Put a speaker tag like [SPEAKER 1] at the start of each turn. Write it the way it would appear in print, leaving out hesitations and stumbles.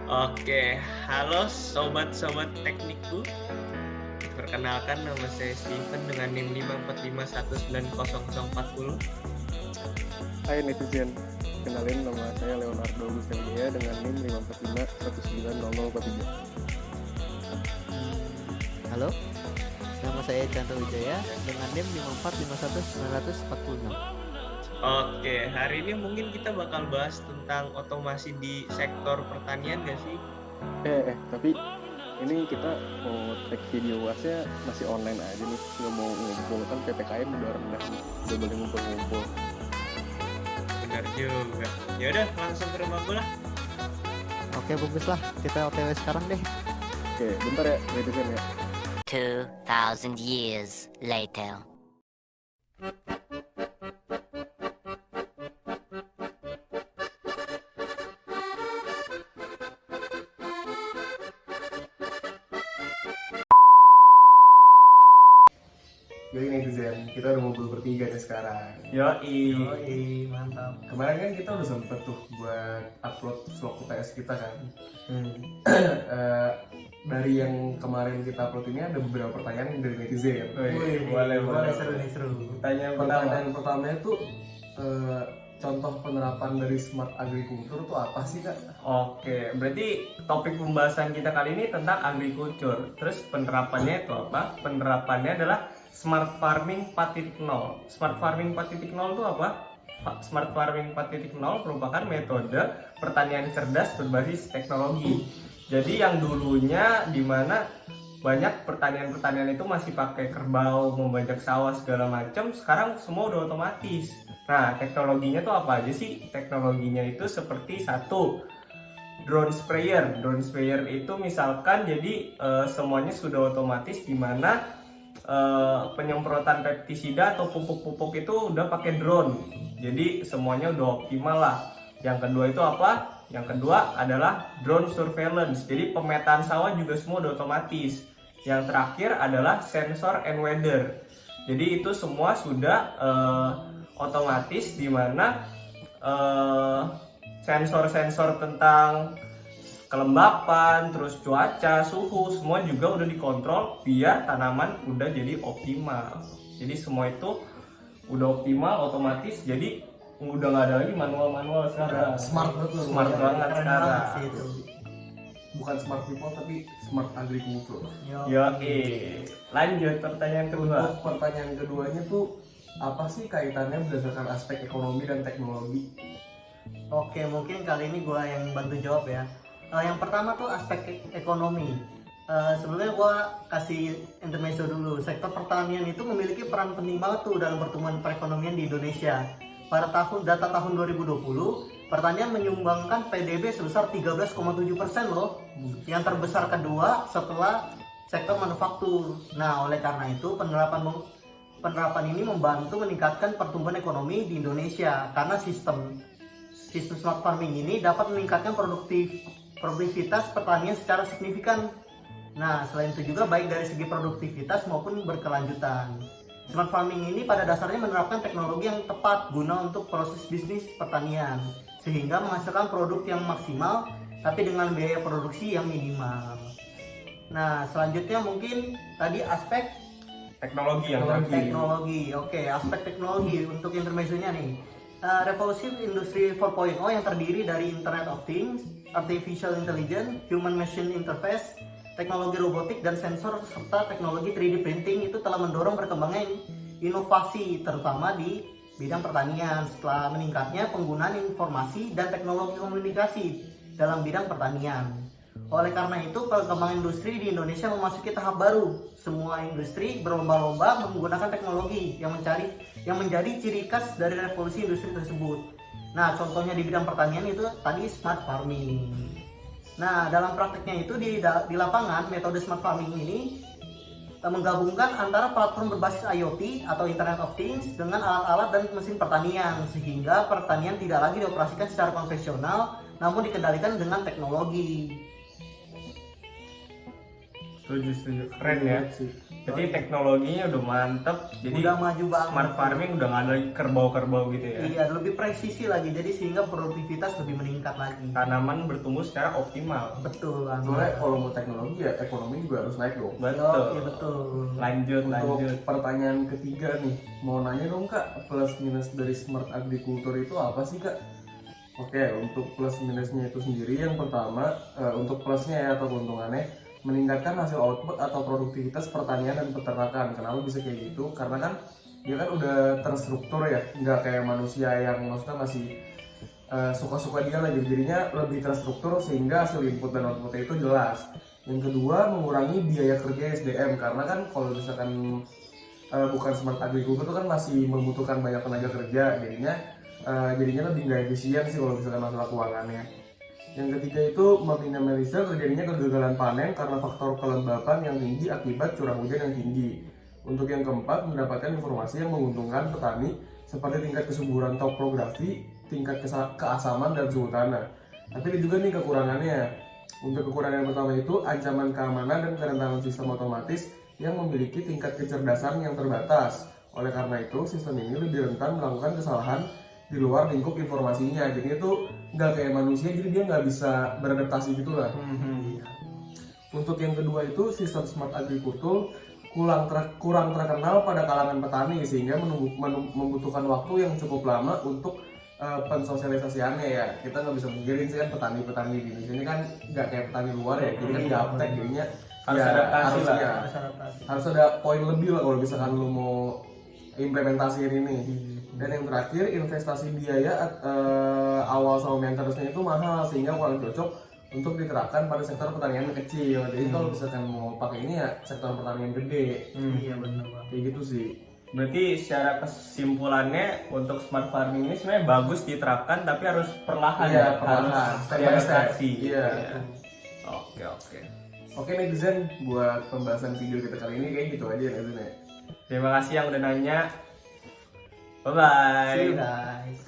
[SPEAKER 1] Oke, halo sobat-sobat teknikku. Perkenalkan nama saya Steven dengan NIM 545190040.
[SPEAKER 2] Hai netizen, kenalin nama saya Leonardo Gusenia dengan NIM 545190043.
[SPEAKER 3] Halo, nama saya Chandra Wijaya dengan NIM 5451946.
[SPEAKER 1] Oke, hari ini mungkin kita bakal bahas tentang otomasi di sektor pertanian gak sih?
[SPEAKER 2] Tapi ini kita mau take video wasnya masih online aja nih, nggak mau ngumpul, kan PPKM udah rendah, udah boleh ngumpul-ngumpul.
[SPEAKER 1] Benar juga. Yaudah, langsung ke rumah gue lah.
[SPEAKER 3] Oke, bagus lah. Kita OTW sekarang deh.
[SPEAKER 2] Oke, bentar ya netizen ya.
[SPEAKER 4] 2,000 years later.
[SPEAKER 2] Jadi netizen, kita udah ngumpul bertiga nih sekarang.
[SPEAKER 1] Yoi.
[SPEAKER 3] Mantap.
[SPEAKER 2] Kemarin kan kita udah sempet tuh buat upload vlog UTS kita kan. Dari yang kemarin kita upload ini ada beberapa pertanyaan dari netizen.
[SPEAKER 1] Boleh.
[SPEAKER 3] Seru.
[SPEAKER 2] Pertanyaan pertamanya tuh contoh penerapan dari smart agriculture tuh apa sih kak?
[SPEAKER 5] Oke, berarti topik pembahasan kita kali ini tentang agriculture. Terus penerapannya itu apa? Penerapannya adalah Smart Farming 4.0. Smart Farming 4.0 itu apa? Smart Farming 4.0 merupakan metode pertanian cerdas berbasis teknologi. Jadi yang dulunya di mana banyak pertanian-pertanian itu masih pakai kerbau, membajak sawah segala macam, sekarang semua udah otomatis. Nah, teknologinya tuh apa aja sih? Teknologinya itu seperti satu, drone sprayer. Drone sprayer itu misalkan jadi semuanya sudah otomatis di mana penyemprotan pestisida atau pupuk-pupuk itu udah pakai drone. Jadi semuanya udah optimal lah. Yang kedua itu apa? Yang kedua adalah drone surveillance. Jadi pemetaan sawah juga semua udah otomatis. Yang terakhir adalah sensor and weather. Jadi itu semua sudah otomatis di mana sensor-sensor tentang kelembapan, terus cuaca, suhu, semua juga udah dikontrol biar tanaman udah jadi optimal. Jadi semua itu udah optimal, otomatis, jadi udah nggak ada lagi manual-manual sekarang.
[SPEAKER 2] Smart betul.
[SPEAKER 5] Smart banget sekarang.
[SPEAKER 2] Bukan smart people tapi smart agriculture.
[SPEAKER 5] Lanjut pertanyaan kedua.
[SPEAKER 2] Untuk pertanyaan keduanya tuh apa sih kaitannya berdasarkan aspek ekonomi dan teknologi?
[SPEAKER 3] Oke, mungkin kali ini gue yang bantu jawab ya. Yang pertama tuh aspek ekonomi. Sebelumnya gue kasih intermezzo dulu. Sektor pertanian itu memiliki peran penting banget tuh dalam pertumbuhan perekonomian di Indonesia. Pada data tahun 2020, pertanian menyumbangkan PDB sebesar 13,7% loh. Yang terbesar kedua setelah sektor manufaktur. Nah, oleh karena itu penerapan ini membantu meningkatkan pertumbuhan ekonomi di Indonesia karena sistem smart farming ini dapat meningkatkan produktivitas pertanian secara signifikan. Nah, selain itu juga baik dari segi produktivitas maupun berkelanjutan. Smart farming ini pada dasarnya menerapkan teknologi yang tepat guna untuk proses bisnis pertanian sehingga menghasilkan produk yang maksimal tapi dengan biaya produksi yang minimal. Nah, selanjutnya mungkin tadi aspek
[SPEAKER 5] Teknologi yang terakhir.
[SPEAKER 3] teknologi. Oke, aspek teknologi untuk intermezzonya nih. Revolusi Industri 4.0 yang terdiri dari Internet of Things, Artificial Intelligence, Human Machine Interface, teknologi robotik dan sensor serta teknologi 3D printing itu telah mendorong perkembangan inovasi terutama di bidang pertanian setelah meningkatnya penggunaan informasi dan teknologi komunikasi dalam bidang pertanian. Oleh karena itu, perkembangan industri di Indonesia memasuki tahap baru. Semua industri berlomba-lomba menggunakan teknologi yang menjadi ciri khas dari revolusi industri tersebut. Nah, contohnya di bidang pertanian itu tadi smart farming. Nah, dalam prakteknya itu di lapangan, metode smart farming ini menggabungkan antara platform berbasis IoT atau Internet of Things dengan alat-alat dan mesin pertanian sehingga pertanian tidak lagi dioperasikan secara konvensional namun dikendalikan dengan teknologi.
[SPEAKER 5] Setuju. Keren ya.
[SPEAKER 2] sih.
[SPEAKER 5] Jadi teknologinya udah mantep. Jadi
[SPEAKER 3] Udah maju banget.
[SPEAKER 5] smart farming udah nggak ada lagi kerbau-kerbau gitu ya.
[SPEAKER 3] Iya, lebih presisi lagi. Jadi sehingga produktivitas lebih meningkat lagi.
[SPEAKER 5] Tanaman bertumbuh secara optimal.
[SPEAKER 3] Betul banget.
[SPEAKER 2] Soalnya kalau mau teknologi ya ekonomi juga harus naik dong.
[SPEAKER 5] Betul.
[SPEAKER 3] Oke, betul.
[SPEAKER 5] Lanjut.
[SPEAKER 2] Untuk pertanyaan ketiga nih, mau nanya dong Kak, plus minus dari smart agriculture itu apa sih Kak? Oke, untuk plus minusnya itu sendiri yang pertama, untuk plusnya ya atau keuntungannya, meningkatkan hasil output atau produktivitas pertanian dan peternakan. Kenapa bisa kayak gitu? Karena kan dia kan udah terstruktur ya, nggak kayak manusia yang maksudnya masih suka-suka dia lah gitu. Jadinya lebih terstruktur sehingga hasil input dan outputnya itu jelas. Yang kedua, mengurangi biaya kerja SDM karena kan kalau misalkan bukan smart agriculture itu kan masih membutuhkan banyak tenaga kerja, jadinya lebih nggak efisien sih kalau misalkan masalah keuangannya. Yang ketiga itu meminimalisir terjadinya kegagalan panen karena faktor kelembapan yang tinggi akibat curah hujan yang tinggi. Untuk yang keempat, mendapatkan informasi yang menguntungkan petani seperti tingkat kesuburan topografi, tingkat keasaman dan suhu tanah. Tapi ada juga nih kekurangannya. Untuk kekurangan yang pertama itu ancaman keamanan dan kerentanan sistem otomatis yang memiliki tingkat kecerdasan yang terbatas. Oleh karena itu, sistem ini lebih rentan melakukan kesalahan di luar lingkup informasinya. Jadi itu nggak kayak manusia, jadi dia nggak bisa beradaptasi gitu lah. Untuk yang kedua itu sistem smart agriculture kurang terkenal pada kalangan petani sehingga membutuhkan waktu yang cukup lama untuk pensosialisasiannya ya. Kita nggak bisa menggiring sih kan petani-petani di Indonesia ini kan nggak kayak petani luar ya, jadi kan gaptek jadinya
[SPEAKER 5] Harus
[SPEAKER 2] ya,
[SPEAKER 5] adaptasi lah.
[SPEAKER 2] ya,
[SPEAKER 3] Harus adaptasi.
[SPEAKER 2] harus ada poin lebih lah kalau misalkan lu mau implementasiin ini. Dan yang terakhir, investasi biaya awal sama maintenance-nya itu mahal sehingga kurang cocok untuk diterapkan pada sektor pertanian kecil. Jadi kalau misalkan mau pakai ini ya sektor pertanian gede.
[SPEAKER 3] Iya, benar banget.
[SPEAKER 2] Kayak gitu sih.
[SPEAKER 5] Berarti secara kesimpulannya untuk smart farming ini sebenarnya bagus diterapkan tapi harus perlahan
[SPEAKER 2] Iya,
[SPEAKER 5] ya,
[SPEAKER 2] perlahan.
[SPEAKER 5] harus
[SPEAKER 2] Step by step.
[SPEAKER 5] diadaptasi.
[SPEAKER 2] Iya.
[SPEAKER 5] Ya. Oke.
[SPEAKER 2] Oke netizen, buat pembahasan video kita kali ini kayak gitu aja ya netizen ya.
[SPEAKER 5] Terima kasih yang udah nanya. Bye bye.
[SPEAKER 3] See you guys.